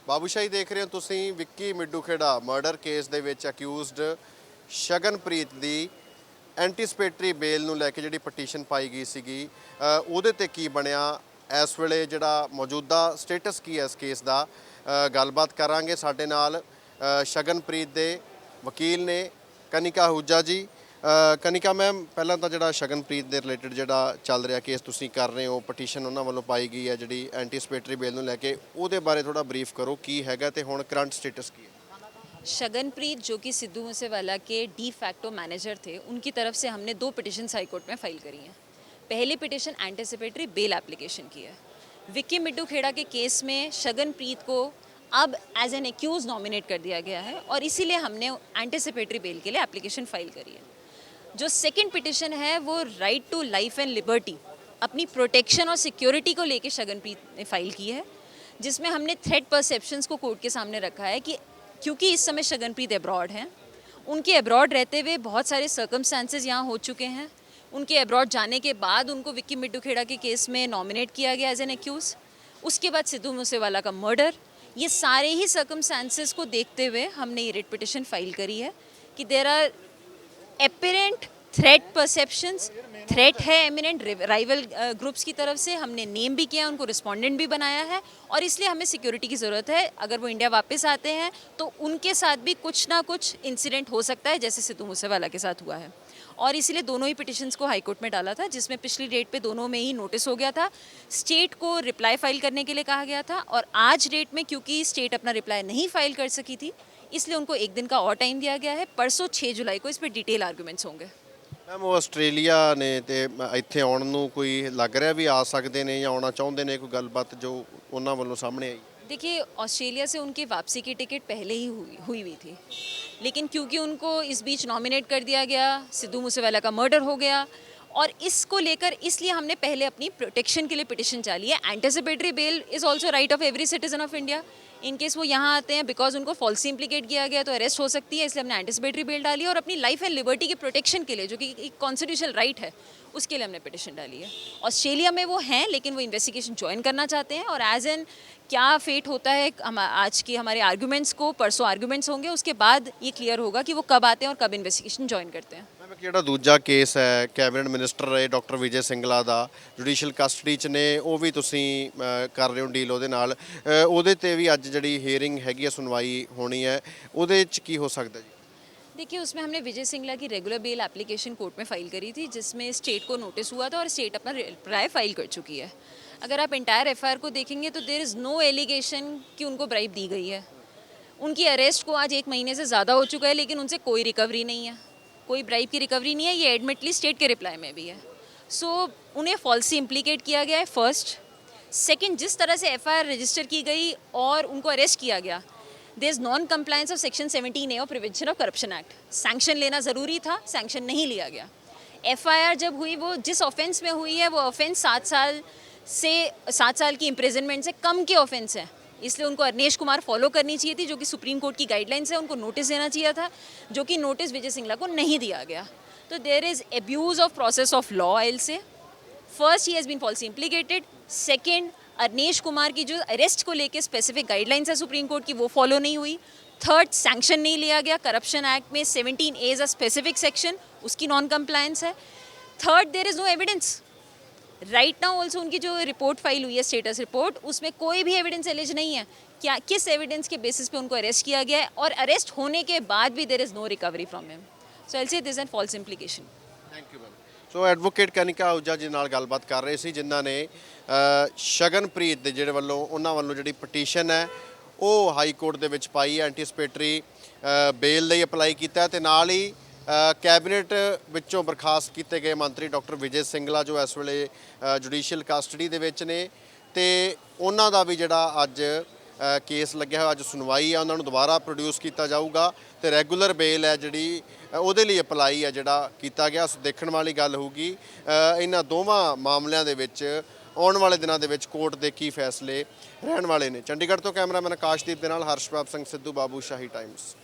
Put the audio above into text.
ਬਾਬੂਸ਼ਾਹੀ ਦੇਖ ਰਹੇ ਹੋ ਤੁਸੀਂ। ਵਿੱਕੀ ਮਿੱਡੂ ਖੇੜਾ ਮਰਡਰ ਕੇਸ ਦੇ ਵਿੱਚ ਅਕਿਊਜ਼ਡ ਸ਼ਗਨਪ੍ਰੀਤ ਦੀ ਐਂਟੀਸਪੇਟਰੀ ਬੇਲ ਨੂੰ ਲੈ ਕੇ ਜਿਹੜੀ ਪਟੀਸ਼ਨ ਪਾਈ ਗਈ ਸੀਗੀ, ਉਹਦੇ ਤੇ ਕੀ ਬਣਿਆ, ਇਸ ਵੇਲੇ ਜਿਹੜਾ ਮੌਜੂਦਾ ਸਟੇਟਸ ਕੀ ਹੈ ਇਸ ਕੇਸ ਦਾ, ਗੱਲਬਾਤ ਕਰਾਂਗੇ। ਸਾਡੇ ਨਾਲ ਸ਼ਗਨਪ੍ਰੀਤ ਦੇ ਵਕੀਲ ਨੇ ਕਨਿਕਾ ਆਹੂਜਾ ਜੀ। ਕਨਿਕਾ ਮੈਮ, ਪਹਿਲਾਂ ਤਾਂ ਜਿਹੜਾ ਸ਼ਗਨਪ੍ਰੀਤ ਦੇ ਰਿਲੇਟਡ ਜਿਹੜਾ ਚੱਲ ਰਿਹਾ ਕੇਸ ਤੁਸੀਂ ਕਰ ਰਹੇ ਹੋ, ਪਟੀਸ਼ਨ ਉਹਨਾਂ ਵੱਲੋਂ ਪਾਈ ਗਈ ਹੈ ਜਿਹੜੀ ਐਂਟੀਸਪੇਟਰੀ ਬੇਲ ਨੂੰ ਲੈ ਕੇ, ਉਹਦੇ ਬਾਰੇ ਥੋੜਾ ਬਰੀਫ ਕਰੋ ਕੀ ਹੈਗਾ ਤੇ ਹੁਣ ਕਰੰਟ ਸਟੇਟस ਕੀ है। शगनप्रीत जो कि सिद्धू मूसेवाला के डी फैक्टो मैनेजर थे, उनकी तरफ से हमने 2 पिटिशन हाई कोर्ट में फाइल करी हैं। पहली पिटिशन एंटीसिपेटरी बेल एप्लीकेशन की है। विक्की मिड्डू खेड़ा के केस में शगनप्रीत को अब एज एन एक्यूज नॉमिनेट कर दिया गया है और इसीलिए हमने एंटीसिपेटरी बेल के लिए एप्लीकेशन फाइल करी है। जो सेकेंड पिटिशन है वो right to life and liberty, अपनी प्रोटेक्शन और सिक्योरिटी को लेकर शगनप्रीत ने फाइल की है, जिसमें हमने थ्रेट परसेप्शंस को कोर्ट के सामने रखा है कि क्योंकि इस समय शगनप्रीत एब्रॉड हैं, उनके एब्रॉड रहते हुए बहुत सारे सर्कमस्टांसेस यहाँ हो चुके हैं। उनके एब्रॉड जाने के बाद उनको विक्की मिड्डू खेड़ा के केस में नॉमिनेट किया गया एज एन एक्यूज। उसके बाद सिद्धू मूसेवाला का मर्डर, ये सारे ही सर्कमस्टांसेस को देखते हुए हमने ये रिट पिटिशन फाइल करी है कि there are apparent threat perceptions, threat है एमिनेंट राइवल ग्रुप्स की तरफ से। हमने नेम भी किया, उनको रिस्पोंडेंट भी बनाया है और इसलिए हमें सिक्योरिटी की ज़रूरत है। अगर वो इंडिया वापस आते हैं तो उनके साथ भी कुछ ना कुछ इंसिडेंट हो सकता है, जैसे सिद्धू मूसेवाला के साथ हुआ है। और इसीलिए दोनों ही पिटिशन्स को हाई कोर्ट में डाला था, जिसमें पिछली डेट पे दोनों में ही नोटिस हो गया था। स्टेट को रिप्लाई फाइल करने के लिए कहा गया था और आज डेट में क्योंकि स्टेट अपना रिप्लाई नहीं फाइल कर सकी थी, इसलिए उनको 1 दिन का और टाइम दिया गया है। परसों 6 जुलाई को इस पर डिटेल आर्गूमेंट्स होंगे। ਮੈਮ, ਉਹ ਆਸਟ੍ਰੇਲੀਆ ਨੇ ਤੇ ਇੱਥੇ ਆਉਣ ਨੂੰ ਕੋਈ ਲੱਗ ਰਿਹਾ ਵੀ ਆ ਸਕਦੇ ਨੇ ਜਾਂ ਆਉਣਾ ਚਾਹੁੰਦੇ ਨੇ, ਕੋਈ ਗੱਲਬਾਤ ਜੋ ਉਹਨਾਂ ਵੱਲੋਂ ਸਾਹਮਣੇ ਆਈ? देखिए, ऑस्ट्रेलिया से उनकी वापसी की टिकट पहले ही हुई थी, लेकिन क्योंकि उनको इस बीच नॉमिनेट कर दिया गया, सिद्धू मूसेवाला का मर्डर हो गया और इसको लेकर इसलिए हमने पहले अपनी प्रोटेक्शन के लिए पिटिशन डाली है। Anticipatory bail is also right of every citizen of India. In case वो यहाँ आते हैं बिकॉज उनको फॉल्सली इम्प्लीकेट किया गया तो अरेस्ट हो सकती है, इसलिए हमने एंटीसिपेटरी बेल डाली है और अपनी लाइफ एंड लिबर्टी के प्रोटेक्शन के लिए, जो कि एक कॉन्स्टिट्यूशनल राइट है, उसके लिए हमने पिटिशन डाली है। ऑस्ट्रेलिया में वो हैं लेकिन वो इन्वेस्टिगेशन ज्वाइन करना चाहते हैं और एज एन क्या फेट होता है आज की हमारे आर्गूमेंट्स को, परसों आर्गूमेंट्स होंगे, उसके बाद ये क्लियर होगा कि वो कब आते हैं और कब इन्वेस्टिगेशन ज्वाइन करते हैं। ਮੈਮ, ਜਿਹੜਾ ਦੂਜਾ ਕੇਸ ਹੈ ਕੈਬਨਿਟ ਮਿਨਿਸਟਰ ਰਹੇ ਡਾਕਟਰ ਵਿਜੇ ਸਿੰਗਲਾ ਦਾ, ਜੁਡੀਸ਼ੀਅਲ ਕਸਟਡੀ 'ਚ ਨੇ, ਉਹ ਵੀ ਤੁਸੀਂ ਕਰ ਰਹੇ ਹੋ ਡੀਲ ਉਹਦੇ ਨਾਲ, ਉਹਦੇ ਤੇ ਵੀ ਅੱਜ ਜਿਹੜੀ ਹੀਅਰਿੰਗ हैगी है, सुनवाई होनी है, ਉਹਦੇ 'ਚ ਕੀ हो सकता जी? देखिए, उसमें हमने विजय सिंगला की रेगुलर बेल एप्लीकेशन कोर्ट में फाइल करी थी, जिसमें स्टेट को नोटिस हुआ था और स्टेट अपना रिप्लाई फाइल कर चुकी है। अगर आप इंटायर एफआईआर को देखेंगे तो देयर इज़ नो एलिगेशन कि उनको ब्राइब दी गई है। उनकी अरेस्ट को आज 1 महीने से ज़्यादा हो चुका है लेकिन उनसे कोई रिकवरी नहीं है, कोई ब्राइब की रिकवरी नहीं है। ये एडमिटली स्टेट के रिप्लाई में भी है। सो उन्हें फॉल्सली इम्प्लीकेट किया गया है, फर्स्ट। सेकेंड, जिस तरह से एफआईआर रजिस्टर की गई और उनको अरेस्ट किया गया, there is non compliance of section 17A of prevention of corruption act. Sanction लेना ज़रूरी था, सैंक्शन नहीं लिया गया। एफआईआर जब हुई वो जिस ऑफेंस में हुई है वो ऑफेंस 7 साल की इम्प्रिजनमेंट से कम के ऑफेंस है, इसलिए उनको अरनेश कुमार फॉलो करनी चाहिए थी, जो कि सुप्रीम कोर्ट की गाइडलाइंस है। उनको नोटिस देना चाहिए था, जो कि नोटिस विजय सिंगला को नहीं दिया गया। तो there is abuse of process of law. I will say first, he has been falsely implicated. Second, Arnesh Kumar की जो अरेस्ट को लेके स्पेसिफिक गाइडलाइंस है सुप्रीम कोर्ट की, वो फॉलो नहीं हुई। थर्ड, सैंक्शन नहीं लिया गया। करप्शन एक्ट में 17A is a specific section, उसकी नॉन कंप्लायंस है। Third, there is no evidence. Right now also उनकी जो रिपोर्ट फाइल हुई है, स्टेटस रिपोर्ट, उसमें कोई भी एविडेंस एलिज नहीं है। क्या किस एविडेंस के बेसिस पे उनको अरेस्ट किया गया है, और अरेस्ट होने के बाद भी there is no recovery from him. So I will say this an false implication. Thank you ma'am. So advocate Kanika Ahuja ji ਨਾਲ ਗੱਲਬਾਤ ਕਰ ਰਹੇ ਸੀ, ਜਿਨ੍ਹਾਂ ਨੇ ਸ਼ਗਨਪ੍ਰੀਤ ਦੇ ਜਿਹੜੇ ਵੱਲੋਂ ਉਹਨਾਂ ਵੱਲੋਂ ਜਿਹੜੀ ਪਟੀਸ਼ਨ ਹੈ ਉਹ ਹਾਈ ਕੋਰਟ ਦੇ ਵਿੱਚ ਪਾਈ ਹੈ, ਐਂਟੀਸਪੇਟਰੀ ਬੇਲ ਲਈ ਅਪਲਾਈ ਕੀਤਾ ਤੇ ਨਾਲ ਹੀ ਕੈਬਨਿਟ ਵਿੱਚੋਂ ਬਰਖਾਸਤ ਕੀਤੇ ਗਏ ਮੰਤਰੀ ਡਾਕਟਰ ਵਿਜੇ ਸਿੰਗਲਾ ਜੋ ਇਸ ਵੇਲੇ ਜੁਡੀਸ਼ੀਅਲ ਕਸਟਡੀ ਦੇ ਵਿੱਚ ਨੇ, ਤੇ ਉਹਨਾਂ ਦਾ ਵੀ ਜਿਹੜਾ ਅੱਜ ਕੇਸ ਲੱਗਿਆ ਹੋਇਆ, ਅੱਜ ਸੁਣਵਾਈ ਆ, ਉਹਨਾਂ ਨੂੰ ਦੁਬਾਰਾ ਪ੍ਰੋਡਿਊਸ ਕੀਤਾ ਜਾਊਗਾ ਤੇ ਰੈਗੂਲਰ ਬੇਲ ਹੈ ਜਿਹੜੀ ਉਹਦੇ ਲਈ ਅਪਲਾਈ ਹੈ ਜਿਹੜਾ ਕੀਤਾ ਗਿਆ। ਸੋ ਦੇਖਣ ਵਾਲੀ ਗੱਲ ਹੋਊਗੀ ਇਹਨਾਂ ਦੋਵਾਂ ਮਾਮਲਿਆਂ ਦੇ ਵਿੱਚ ਆਉਣ ਵਾਲੇ ਦਿਨਾਂ ਦੇ ਵਿੱਚ ਕੋਰਟ ਦੇ ਕੀ ਫੈਸਲੇ ਰਹਿਣ ਵਾਲੇ ਨੇ। ਚੰਡੀਗੜ੍ਹ ਤੋਂ ਕੈਮਰਾਮੈਨ ਆਕਾਸ਼ਦੀਪ ਦੇ ਨਾਲ ਹਰਸ਼ਪ੍ਰਭ ਸਿੰਘ ਸਿੱਧੂ, ਬਾਬੂਸ਼ਾਹੀ ਟਾਈਮਸ।